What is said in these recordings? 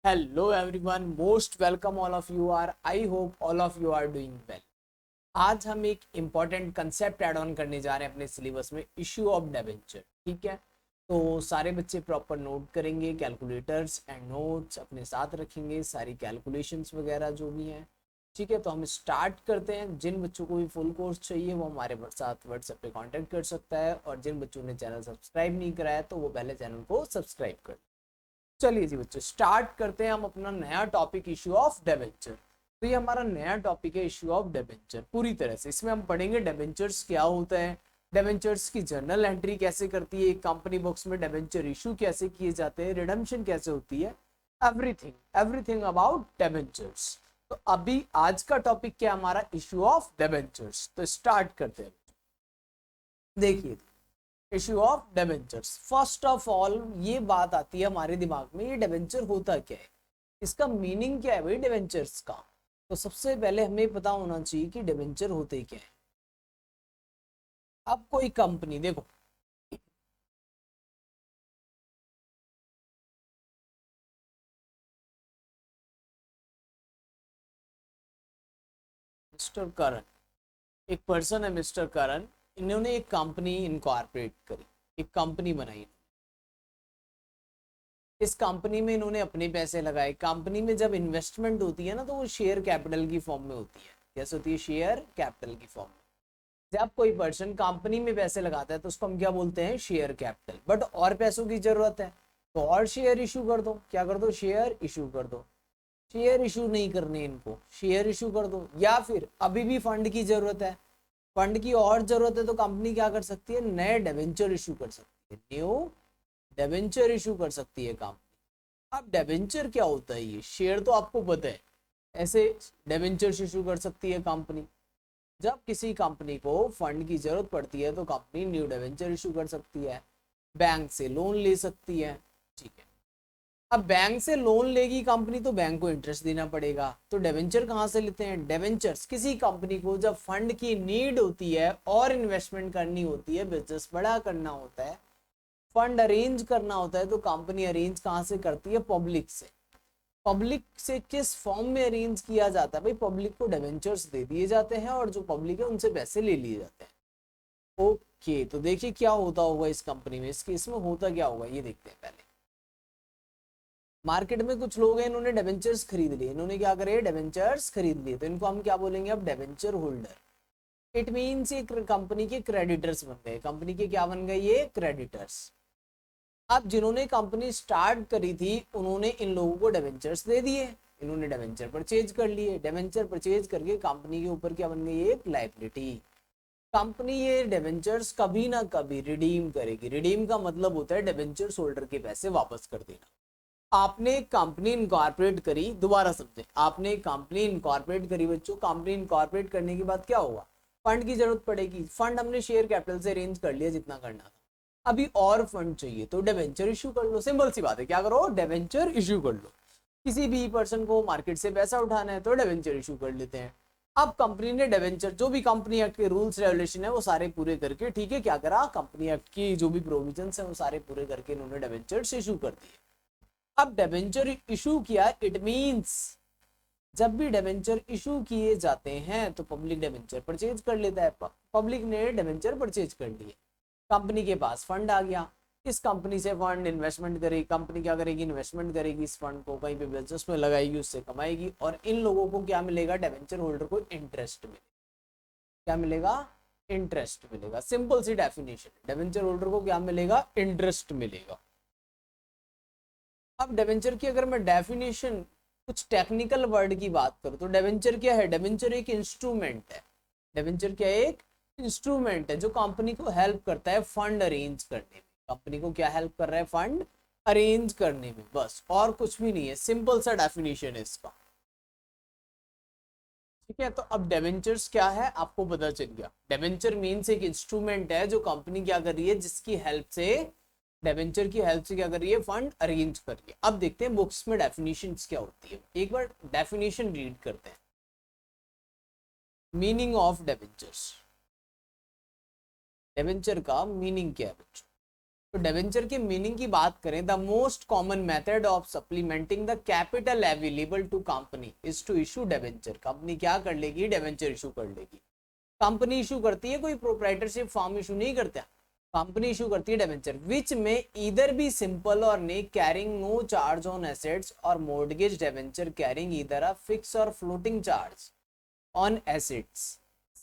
Hello everyone, most welcome all of you are. I hope all of you are doing well. आज हम एक important concept add on करने जा रहे हैं अपने सिलेबस में, इश्यू ऑफ डिबेंचर। ठीक है, तो सारे बच्चे प्रॉपर नोट करेंगे, कैलकुलेटर्स एंड नोट्स अपने साथ रखेंगे, सारी कैलकुलेशंस वगैरह जो भी हैं। ठीक है, तो हम स्टार्ट करते हैं। जिन बच्चों को भी फुल कोर्स चाहिए वो हमारे साथ व्हाट्सएप पे कांटेक्ट कर सकता है, और जिन बच्चों ने चैनल सब्सक्राइब नहीं कराया तो वो पहले चैनल को सब्सक्राइब कर। चलिए जी बच्चों, स्टार्ट करते हैं हम अपना नया टॉपिक, इश्यू ऑफ डिबेंचर। तो ये हमारा नया टॉपिक है, इश्यू ऑफ डिबेंचर। पूरी तरह से इसमें हम पढ़ेंगे डिबेंचर्स क्या होता है, डिबेंचर्स की जर्नल एंट्री कैसे करती है, कंपनी बुक्स में डिबेंचर इशू कैसे किए जाते हैं, रिडम्पशन कैसे होती है, एवरीथिंग एवरीथिंग अबाउट डिबेंचर्स। तो अभी आज का टॉपिक क्या है हमारा, इश्यू ऑफ डिबेंचर्स। तो स्टार्ट करते हैं। देखिए, issue of debentures, first of all ये बात आती है हमारे दिमाग में, ये डिबेंचर होता क्या है, इसका मीनिंग क्या है भाई डिबेंचर्स का। तो सबसे पहले हमें पता होना चाहिए कि डिबेंचर होते क्या है। अब कोई कंपनी देखो, मिस्टर करण, एक पर्सन है मिस्टर करण, इन्होंने एक कंपनी इनकॉर्पोरेट करी, एक कंपनी बनाई। इस कंपनी में इन्होंने अपने पैसे लगाए। कंपनी में जब इन्वेस्टमेंट होती है ना, तो वो शेयर कैपिटल की फॉर्म में होती है। कैसे होती है, शेयर कैपिटल की फॉर्म में। जब कोई पर्सन कंपनी में पैसे लगाता है तो उसको हम क्या बोलते हैं, शेयर कैपिटल। बट और पैसों की जरूरत है तो और शेयर इशू कर दो। क्या कर दो, शेयर इशू कर दो। शेयर इशू नहीं करने इनको, शेयर इशू कर दो। या फिर अभी भी फंड की जरूरत है, फंड की और जरूरत है, तो कंपनी क्या कर सकती है, नए डिबेंचर इशू कर सकती है, न्यू डिबेंचर इशू कर सकती है कंपनी। अब डिबेंचर क्या होता है, ये शेयर तो आपको पता है। ऐसे डिबेंचर इशू कर सकती है कंपनी। जब किसी कंपनी को फंड की जरूरत पड़ती है तो कंपनी न्यू डिबेंचर इशू कर सकती है, बैंक से लोन ले सकती है। ठीक है, अब बैंक से लोन लेगी कंपनी तो बैंक को इंटरेस्ट देना पड़ेगा। तो डिबेंचर कहाँ से लेते हैं, डिबेंचर्स किसी कंपनी को जब फंड की नीड होती है और इन्वेस्टमेंट करनी होती है, बिजनेस बड़ा करना होता है, फंड अरेंज करना होता है, तो कंपनी अरेंज कहाँ से करती है, पब्लिक से। पब्लिक से किस फॉर्म में अरेंज किया जाता है भाई, पब्लिक को डिबेंचर्स दे दिए जाते हैं और जो पब्लिक है उनसे पैसे ले लिए जाते हैं। ओके, तो देखिए क्या होता होगा इस कंपनी में, इसके इसमें होता क्या होगा ये देखते हैं पहले। मार्केट में कुछ लोग हैं, इन्होंने डिबेंचर्स खरीद लिए। इन्होंने क्या करे, डिबेंचर्स खरीद लिए, तो इनको हम क्या बोलेंगे अब, डिबेंचर होल्डर। इट मीन्स ये कंपनी के क्रेडिटर्स बन गए। कंपनी के क्या बन गए, ये क्रेडिटर्स। अब जिन्होंने कंपनी स्टार्ट करी थी उन्होंने इन लोगों को डिबेंचर्स दे दिए, इन्होंने डिबेंचर परचेज कर लिए। डिबेंचर परचेज करके कंपनी के ऊपर क्या बन गई, एक लायबिलिटी। कंपनी ये डिबेंचर्स कभी ना कभी रिडीम करेगी। रिडीम का मतलब होता है डिबेंचर्स होल्डर के पैसे वापस कर देना। आपने कंपनी इनकॉर्पोरेट करी, दोबारा समझे, आपने कंपनी इनकॉर्पोरेट करी बच्चों। कंपनी इनकॉर्पोरेट करने के बाद क्या होगा, फंड की जरूरत पड़ेगी। फंड हमने शेयर कैपिटल से अरेंज कर लिया जितना करना था, अभी और फंड चाहिए तो डिबेंचर इशू कर लो। सिंपल सी बात है, क्या करो, डिबेंचर इशू कर लो। किसी भी पर्सन को मार्केट से पैसा उठाना है तो डिबेंचर इशू कर लेते हैं। अब कंपनी ने डिबेंचर, जो भी कंपनी एक्ट के रूल्स रेगुलेशन है वो सारे पूरे करके, ठीक है, क्या करा, कंपनी एक्ट की जो भी प्रोविजंस है वो सारे पूरे करके इन्होंने डिबेंचर्स इशू कर दिए। अब डिबेंचर इशू किया, इट मींस जब भी डिबेंचर इशू किए जाते हैं तो पब्लिक डिबेंचर परचेज कर लेता है। पब्लिक ने डिबेंचर परचेज कर लिए, कंपनी के पास फंड आ गया। इस कंपनी से फंड इन्वेस्टमेंट करेगी, कंपनी क्या करेगी, इन्वेस्टमेंट करेगी, इस फंड को कहीं पे बिजनेस में लगाएगी, उससे कमाएगी, और इन लोगों को क्या मिलेगा, डिबेंचर होल्डर को इंटरेस्ट मिलेगा। क्या मिलेगा, इंटरेस्ट मिलेगा। सिंपल सी डेफिनेशन, डिबेंचर होल्डर को क्या मिलेगा, इंटरेस्ट मिलेगा। अब डिबेंचर की अगर मैं डेफिनेशन कुछ टेक्निकल वर्ड की बात करूं तो डिबेंचर क्या है, डिबेंचर एक इंस्ट्रूमेंट है। डिबेंचर क्या है, एक इंस्ट्रूमेंट है जो कंपनी को हेल्प करता है फंड अरेंज करने में। कंपनी को क्या हेल्प कर रहा है, फंड अरेंज करने में, बस और कुछ भी नहीं है। सिंपल सा डेफिनेशन है इसका। ठीक है, तो अब डिबेंचर्स क्या है आपको पता चल गया। डिबेंचर मींस एक इंस्ट्रूमेंट है जो कंपनी क्या कर रही है, जिसकी हेल्प से, डिबेंचर की हेल्प से क्या कर रही है, फंड अरेंज कर रही है। अब देखते हैं बुक्स में डेफिनेशंस क्या होती है, एक बार डेफिनेशन रीड करते हैं। मीनिंग ऑफ डिबेंचर्स, डिबेंचर का मीनिंग क्या है बच्चों। तो डेवेंचर की मीनिंग की बात करें, the most common method of supplementing the capital available to company is to issue debenture. Company क्या कर लेगी, डेवेंचर इशू कर लेगी। कंपनी इशू करती है, कोई प्रोप्राइटरशिप फॉर्म इशू नहीं करता, कंपनी इशू करती है डेवेंचर, विच में ईदर बी सिंपल और ने carrying no charge on assets or mortgage debenture carrying either a fix or floating charge on assets.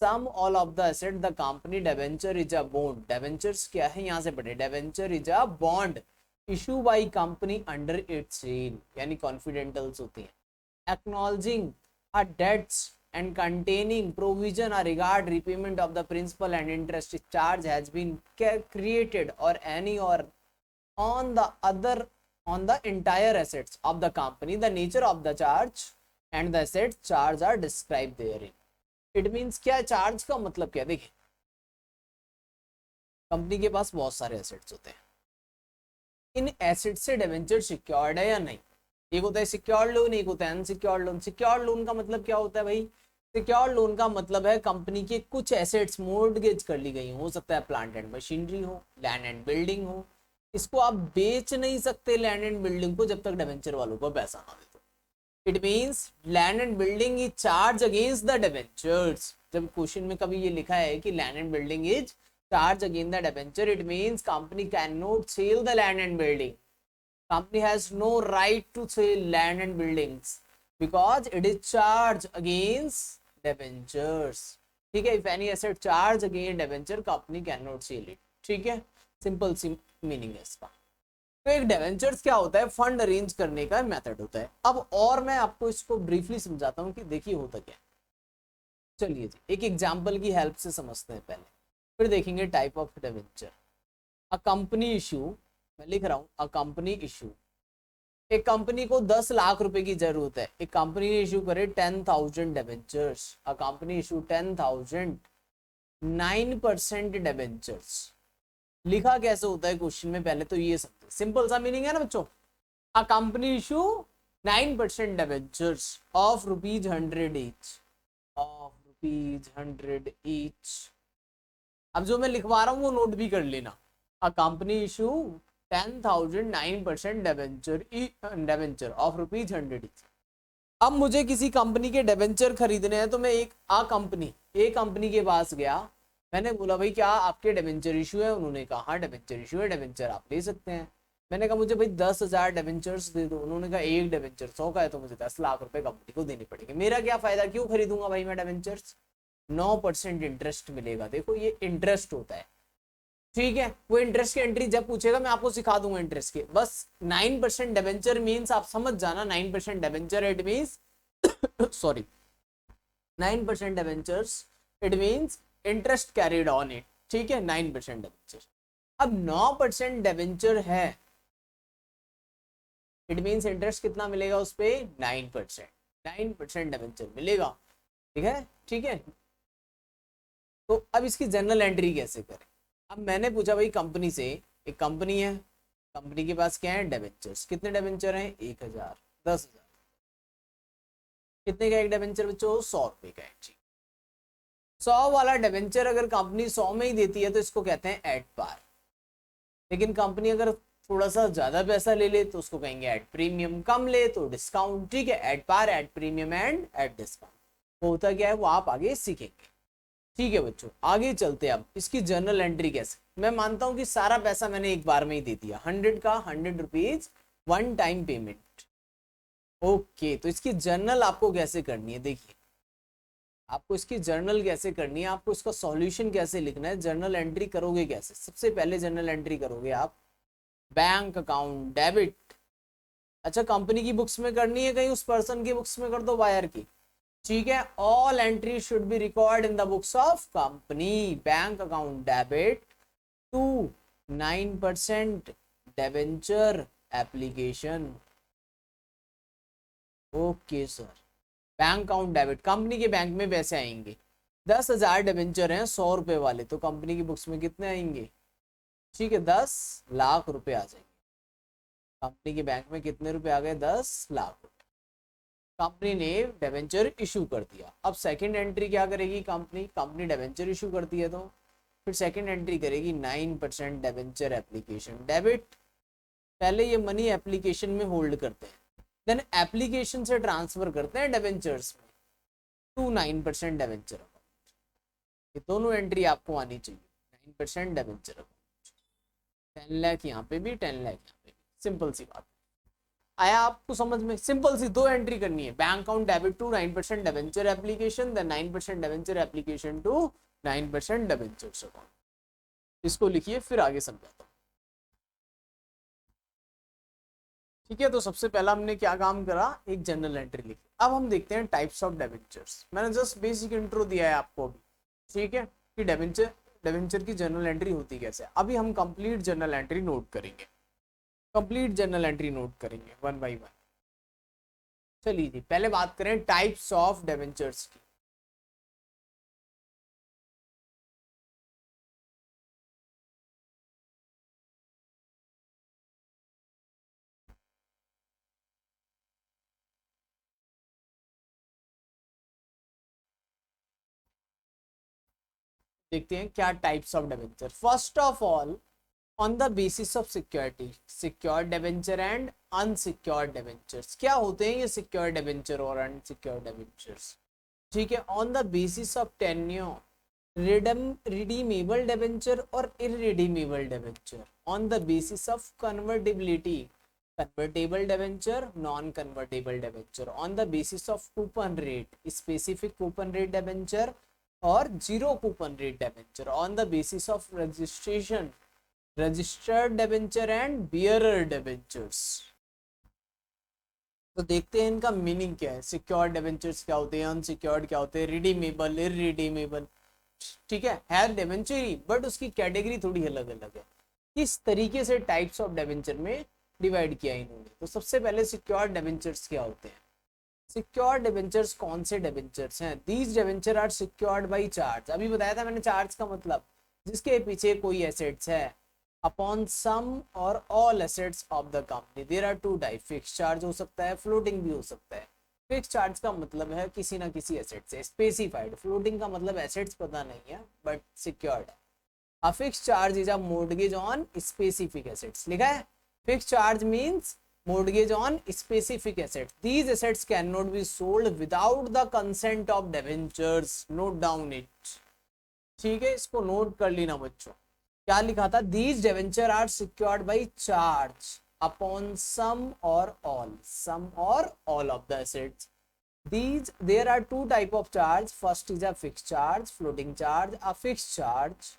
Sum all of the asset the company debenture is a bond. Debentures क्या है, यहाँ से पढ़े, debenture is a bond issue by company under its seal, यानी confidentials होती हैं। Acknowledging a debts and containing provision or regard repayment of the principal and interest charge has been created or any or on the other on the entire assets of the company. The nature of the charge and the assets charge are described therein. It means क्या, charge का मतलब क्या, देखिए company के पास बहुत सारे assets होते हैं, इन एसेट से डिवेंचर सिक्योर्ड है या नहीं। एक होता है सिक्योर्ड लोन, एक होता है अनसिक्योर्ड लोन। सिक्योर्ड लोन का मतलब क्या होता है भाई, सिक्योर्ड लोन का मतलब है कंपनी के कुछ एसेट्स मॉर्गेज कर ली गई, हो सकता है प्लांट एंड मशीनरी हो, लैंड एंड बिल्डिंग हो, इसको आप बेच नहीं सकते लैंड एंड बिल्डिंग को जब तक डिवेंचर वालों को पैसा ना दे दो। It means land and building is charge against the debentures. जब क्वेश्चन में कभी ये लिखा है कि land and building is charge against the debenture, it means company can not sell the land and building. Company has no right to sell land and buildings because it is charged against debentures. ठीक है, if any asset charged against debenture, company cannot sell it. ठीक है, simple सी meaning है इसका। तो एक debentures क्या होता है, फंड अरेंज करने का मेथड होता है। अब और मैं आपको इसको ब्रीफली समझाता हूँ कि देखिए होता क्या है। चलिए जी, एक एग्जांपल की हेल्प से समझते हैं पहले, फिर देखेंगे type of debenture. A company issue, मैं लिख रहा हूं अ कंपनी इशू, एक कंपनी को 10 लाख रुपए की जरूरत है, एक कंपनी ने इशू करे 10,000 debentures. A company issue 10,000 9% debentures. लिखा कैसे होता है क्वेश्चन में, पहले तो ये समझो, सिंपल सा मीनिंग है ना बच्चों। A company issue 9% debentures of ₹100 each, of ₹100 each. अब जो मैं लिखवा रहा हूं वो नोट भी कर लेना। A company issue 10,000 9% debenture of ₹100 each. अब मुझे किसी कंपनी के डेबेंचर खरीदने हैं, तो मैं एक कंपनी के पास गया, मैंने बोला भाई क्या आपके डेबेंचर इशू है, उन्होंने कहा हाँ डेबेंचर इशू है, डेबेंचर आप ले सकते हैं। मैंने कहा मुझे भाई 10,000 डेबेंचर्स दे दो, उन्होंने कहा एक डेबेंचर 100 का है, तो मुझे 10 लाख रुपए कंपनी को देने पड़ेंगे। मेरा क्या फायदा, क्यों खरीदूंगा भाई मैं डेबेंचर्स, 9% इंटरेस्ट मिलेगा। देखो ये इंटरेस्ट होता है, ठीक है। वो इंटरेस्ट की एंट्री जब पूछेगा मैं आपको सिखा दूंगा इंटरेस्ट के, बस 9% डिबेंचर मींस आप समझ जाना, 9% debenture it means sorry 9% debentures it means interest carried on it, ठीक है, 9% डिबेंचर। अब 9% डिबेंचर है, इट मींस इंटरेस्ट कितना मिलेगा उस पे, 9% डिबेंचर मिलेगा, ठीक है, ठीक है। तो अब इसकी जनरल एंट्री कैसे करें। अब मैंने पूछा भाई कंपनी से, एक कंपनी है, कंपनी के पास क्या है, डेबेंचर्स। कितने डेबेंचर हैं, 1,000, 10,000। कितने का एक डेबेंचर बच्चों, 100 रुपए का है जी। 100 वाला डेबेंचर अगर कंपनी 100 में ही देती है तो इसको कहते हैं एट पार। लेकिन कंपनी अगर थोड़ा सा ज्यादा पैसा ले ले तो उसको कहेंगे एट प्रीमियम, कम ले तो डिस्काउंट, ठीक है। At par, at premium and at discount होता क्या है वो आप आगे सीखेंगे, ठीक है बच्चों। आगे चलते हैं, अब इसकी जर्नल एंट्री कैसे। मैं मानता हूं कि सारा पैसा मैंने एक बार में ही दे दिया, 100 का 100 rupees one time payment, okay. तो इसकी जर्नल आपको कैसे करनी है, देखिए आपको इसकी जर्नल कैसे करनी है, आपको इसका सॉल्यूशन कैसे लिखना है, जर्नल एंट्री करोगे कैसे। सबसे पहले जर्नल एंट्री करोगे आप बैंक अकाउंट डेबिट, अच्छा कंपनी की बुक्स में करनी है, कहीं उस पर्सन की बुक्स में कर दो, बायर की, ठीक है। All entry should be record in the books of company. Bank account debit to 9% debenture application, okay sir. Bank account debit, company के बैंक में पैसे आएंगे, 10,000 डिबेंचर हैं 100 रुपए वाले, तो कंपनी की बुक्स में कितने आएंगे, ठीक है, 10 लाख रुपए आ जाएंगे। कंपनी के बैंक में कितने रुपए आ गए, 10 लाख रुपए। कंपनी ने डिबेंचर इशू कर दिया। अब सेकंड एंट्री क्या करेगी कंपनी, कंपनी डिबेंचर इशू करती है तो फिर सेकंड एंट्री करेगी 9% डेबेंचर एप्लीकेशन डेबिट, पहले ये मनी एप्लीकेशन में होल्ड करते हैं, देन एप्लीकेशन से ट्रांसफर करते हैं डेबेंचर्स में टू 9% डेबेंचर अकाउंट। ये दोनों एंट्री आपको आनी चाहिए। 9% डेबेंचर अकाउंट, 10 लाख यहाँ पे भी, 10 लाख यहाँ पे भी, सिंपल सी बात। आया आपको समझ में? सिंपल सी दो एंट्री करनी है, bank account debit to 9% debenture application, then 9% debenture application to 9% debentures account. इसको लिखिए फिर आगे समझाता हूँ। ठीक है, तो सबसे पहला हमने क्या काम करा, एक जनरल एंट्री लिखी। अब हम देखते हैं टाइप्स ऑफ डेबेंचर्स। मैंने जस्ट बेसिक इंट्रो दिया है आपको अभी, ठीक है, कि डेबेंचर की जनरल एंट्री होती कैसे। अभी हम कंप्लीट जनरल एंट्री नोट करेंगे, कंप्लीट जनरल एंट्री नोट करेंगे वन बाय वन। चलिए जी, पहले बात करें टाइप्स ऑफ डेबेंचर्स की। देखते हैं क्या types of debenture. First of all, on the basis of security, secured debenture and unsecured debentures. क्या होते हैं ये सिक्योर्ड डेबेंचर और अनसिक्योर्ड डेबेंचर्स? ठीक है, on the basis of tenure, redeemable debenture और irredeemable debenture. On the basis of convertibility, convertible debenture, non convertible debenture. On the basis of coupon rate, specific coupon rate debenture और zero coupon rate debenture. On the basis of registration, registered debenture and bearer debentures. तो देखते हैं इनका meaning क्या है। Secured debentures क्या होते हैं, अनसिक्योर्ड क्या होते हैं, रिडीमेबल, इररिडीमेबल। ठीक है डेबेंचर ही, बट उसकी कैटेगरी थोड़ी अलग अलग है। किस तरीके से टाइप्स ऑफ डेबेंचर में डिवाइड किया इन्होंने। तो सबसे पहले सिक्योर्ड डेबेंचर्स क्या होते हैं। सिक्योर्ड डेबेंचर्स कौन से डेबेंचर्स हैं? These debenture are secured by charge. अभी बताया था मैंने चार्ज का मतलब, जिसके पीछे कोई एसेट्स है, upon some or all assets of the company. There are two type, fix charge हो सकता है, फ्लोटिंग भी हो सकता है। फिक्स चार्ज का मतलब है किसी ना किसी एसेट से स्पेसिफाइड, फ्लोटिंग का मतलब एसेट्स पता नहीं है बट सिक्योर्ड है। A fix charge is a mortgage on specific assets, लिखा है fix charge means mortgage on specific assets. These assets cannot be sold without the consent of debentures. Note down it. ठीक है, इसको note कर लेना बच्चों। क्या लिखा था? These debenture are secured by charge upon some or all of the assets. There are two type of charge. First is a fixed charge, floating charge. A fixed charge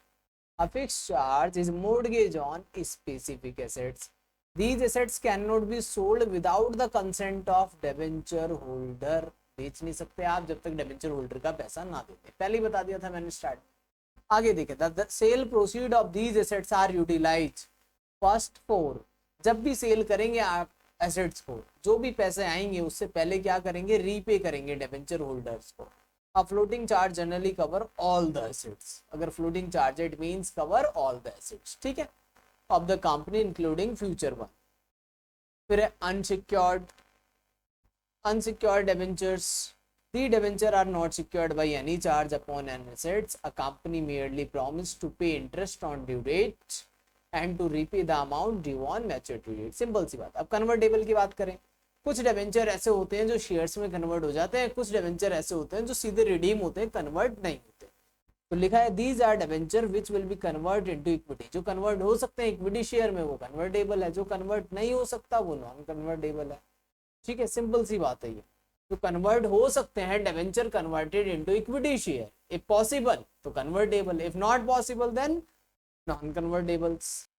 is mortgage on specific assets. These assets cannot be sold without the consent of debenture holder. बेच नहीं सकते आप जब तक debenture holder का पैसा ना देते। पहले ही बता दिया था मैंने स्टार्ट। आगे देखे, the sale proceed of these assets are utilize first for. जब भी सेल करेंगे आप एसेट्स को, जो भी पैसे आएंगे उससे पहले क्या करेंगे, रीपे करेंगे डेबेंचर होल्डर्स को। A floating charge generally cover all the assets. अगर floating charge it means cover all the assets, ठीक है, of the company including future one. फिर unsecured debentures. The debenture are not secured by any charge upon an assets. A company merely promised to pay interest on due date and to repay the amount due on maturity date. Simple सी बात। अब convertible की बात करें, कुछ debenture ऐसे होते हैं जो शेयर्स में कन्वर्ट हो जाते हैं, कुछ डेबेंचर ऐसे होते हैं जो सीधे रिडीम होते हैं, कन्वर्ट नहीं होते। तो लिखा है these are debenture which will be convert into equity. जो कन्वर्ट हो सकते हैं इक्विटी शेयर में वो कन्वर्टेबल है, जो कन्वर्ट नहीं हो सकता वो नॉन कन्वर्टेबल है। ठीक है, सिंपल सी बात है ये। जो कन्वर्ट हो सकते हैं debenture converted into equity share, if possible तो convertible, if not possible then non convertibles.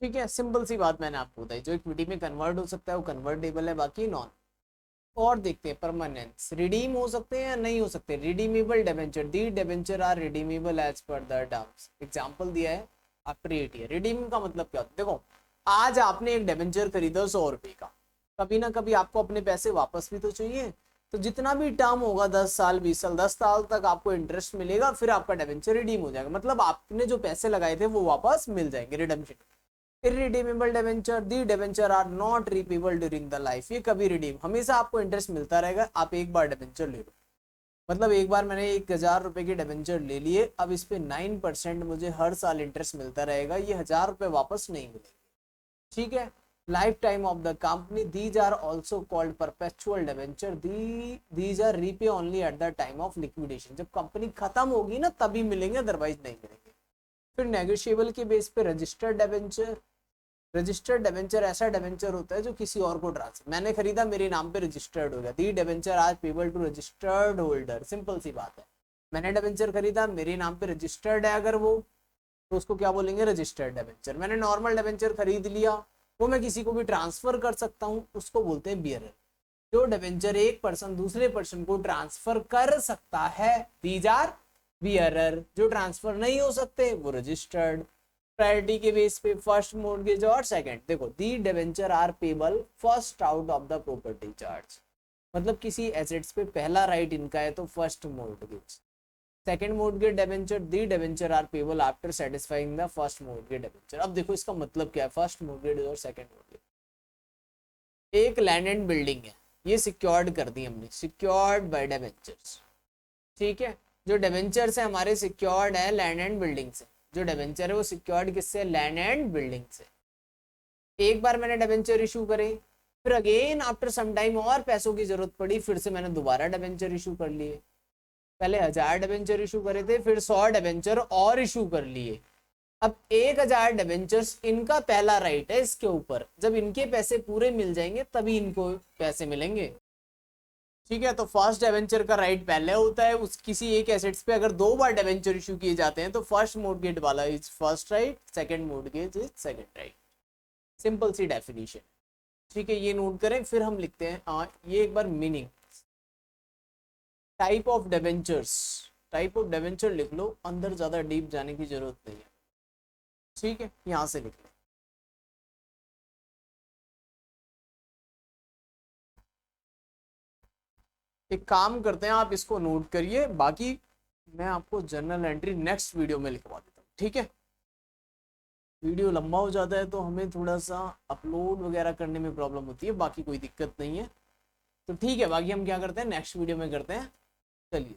ठीक है, सिंपल सी बात मैंने आपको बताई। जो इक्विटी में कन्वर्ट हो सकता है वो कन्वर्टेबल है, बाकी नॉन। और देखते हैं परमानेंस, रिडीम हो सकते हैं या नहीं हो सकते। Redeemable debenture, the debenture are redeemable as per the terms. Example दिया है आफ्टर 8 ईयर। रिडीम का मतलब क्या होता है? देखो, आज आपने एक डेबेंचर खरीदा 100 रुपए का, कभी ना कभी आपको अपने पैसे वापस भी तो चाहिए। तो जितना भी टर्म होगा 10 साल 20 साल 10 साल तक आपको इंटरेस्ट मिलेगा, फिर आपका डेबेंचर रिडीम हो जाएगा। मतलब आपने जो पैसे लगाए थे वो वापस मिल जाएंगे, redemption. Irredeemable debenture, the debenture are not repayable during the life. ये कभी रिडीम, हमेशा आपको इंटरेस्ट मिलता रहेगा। आप एक बार डेबेंचर ले लो, मतलब एक बार मैंने 1,000 रुपए के डिबेंचर ले लिए, अब इस पे 9% मुझे हर साल इंटरेस्ट मिलता रहेगा, ये 1,000 रुपए वापस नहीं मिलेंगे, ठीक है। Life time of the company, these are also called perpetual debenture, these are repay only at the time of liquidation, जब कंपनी खत्म होगी ना तभी मिलेंगे, अदरवाइज नहीं मिलेंगे। फिर नेगोशिएबल के बेस पे रजिस्टर्ड डिबेंचर, रजिस्टर्ड डिबेंचर ऐसा डिबेंचर होता है जो किसी और को ट्रांसफर, मैंने खरीदा मेरे नाम पे रजिस्टर्ड हो गया, the debenture are payable to registered holder, simple सी बात है, मैंने डिबेंचर खरीदा मेरे नाम पे रजिस्टर्ड है अगर वो, तो उसको क्या बोलेंगे, रजिस्टर्ड डिबेंचर। मैंने नॉर्मल डिबेंचर खरीद लिया, वो मैं किसी को भी ट्रांसफर कर सकता हूँ, उसको बोलते हैं बियरर। जो डिबेंचर एक पर्सन दूसरे पर्सन को ट्रांसफर कर सकता है, दीज आर बियरर, जो ट्रांसफर नहीं हो सकते वो रजिस्टर्ड। प्रायोरिटी के बेस पे फर्स्ट मॉर्गेज और सेकंड, देखो the debenture are payable first out of the property charge, मतलब किसी एसेट्स पे पहला राइट इनका है तो first mortgage. Second mortgage debenture, the debenture are payable after satisfying the first mortgage debenture. अब देखो इसका मतलब क्या है, फर्स्ट मॉर्गेज और सेकंड मॉर्गेज। एक लैंड एंड बिल्डिंग है, ये सिक्योर्ड कर दी हमने, सिक्योर्ड बाय डिबेंचर्स, ठीक है। जो डिबेंचर्स है हमारे सिक्योर्ड है लैंड एंड बिल्डिंग से, जो डिबेंचर है वो सिक्योर्ड किससे, लैंड एंड बिल्डिंग से। एक बार मैंने डिबेंचर इशू करे, फिर अगेन आफ्टर सम टाइम और पैसों की जरूरत पड़ी, फिर से मैंने दोबारा डिबेंचर इशू कर लिए। पहले 1,000 डिबेंचर इशू करे थे, फिर 100 डिबेंचर और इशू कर लिए। अब 1,000 डिबेंचर्स इनका पहला राइट है इसके ऊपर, जब इनके पैसे पूरे मिल जाएंगे तभी इनको पैसे मिलेंगे, ठीक है। तो फर्स्ट डिबेंचर का राइट पहले होता है, उस किसी एक एसेट्स पे अगर 2 बार डिबेंचर इशू किए जाते हैं तो फर्स्ट मॉर्गेज वाला is first right, second mortgage is second right, simple सी डेफिनेशन, ठीक है। ये नोट करें, फिर हम लिखते हैं ये एक बार meaning, type of debentures, type of debenture लिख लो, अंदर ज्यादा डीप जाने की जरूरत नहीं है, ठीक है, यहां से लिख लो। एक काम करते हैं, आप इसको नोट करिए, बाकी मैं आपको जर्नल एंट्री नेक्स्ट वीडियो में लिखवा देता हूँ, ठीक है। वीडियो लंबा हो जाता है तो हमें थोड़ा सा अपलोड वगैरह करने में प्रॉब्लम होती है, बाकी कोई दिक्कत नहीं है, तो ठीक है। बाकी हम क्या करते हैं नेक्स्ट वीडियो में करते हैं, चलिए।